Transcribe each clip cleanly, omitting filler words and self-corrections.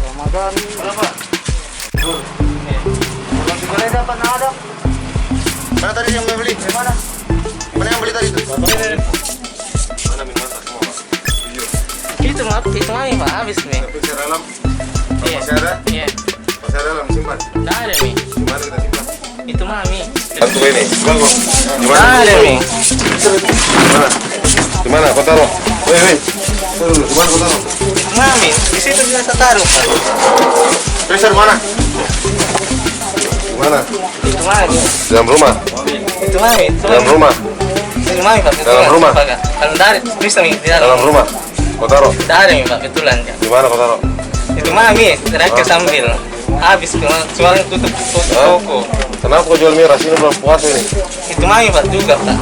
Ramadan. Berapa? Kalau segala dapat ada. Mana tadi yang beli? Mana? Mana yang beli tadi itu? Mana minuman semua, Pak? Itu mami Pak, habis nih. Tapi saya dalam. Iya. Masih ada? Iya. Masih ada dalam simpan. Nggak ada nih. Gimana kita simpan? Itu mami. Satu ini. Gimana? Nggak ada nih. Gimana? Gimana? Kau taruh. Woi. Gimana kau taruh? Mami, di situ bisa taruh Pak. Freezer mana? Gimana? Itu mami. Dalam rumah. Itu mami. Dalam rumah. Itu mami Pak. Betulan. Dalam rumah? Pak. Kalau nggak ada, bisa nih di dalam. Dalam rumah. Kau taruh. Nggak ada nih Pak, betulan ya. Gimana kau taruh? Itu mami, terakhir sambil habis soalnya tutup toko. Kenapa kau jual miras ini belum puasa ini? Itu mami Pak juga Pak.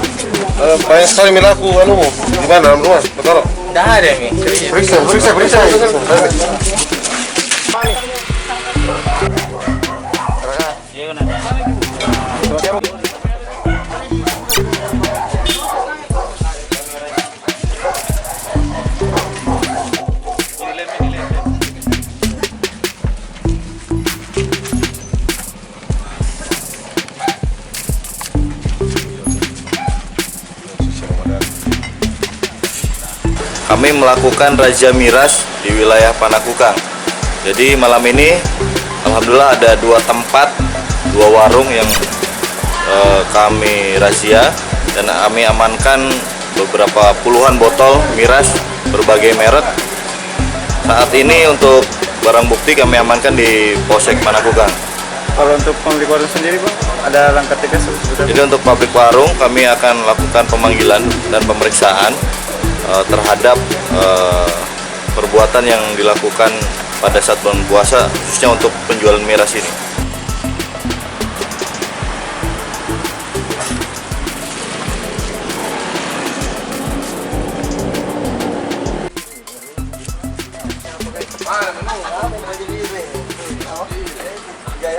Banyak sekali milaku anumu. Di mana dalam rumah? Kau taruh. Nggak ada nih. Periksa. Kami melakukan razia miras di wilayah Panakukang. Jadi malam ini alhamdulillah ada 2 tempat, 2 warung yang kami razia dan kami amankan beberapa puluhan botol miras berbagai merek. Saat ini untuk barang bukti kami amankan di Polsek Panakukang. Kalau untuk pemilik warung sendiri Pak, ada langkah tegas? Jadi untuk pabrik warung kami akan lakukan pemanggilan dan pemeriksaan terhadap perbuatan yang dilakukan pada saat bulan puasa, khususnya untuk penjualan miras ini. Ya,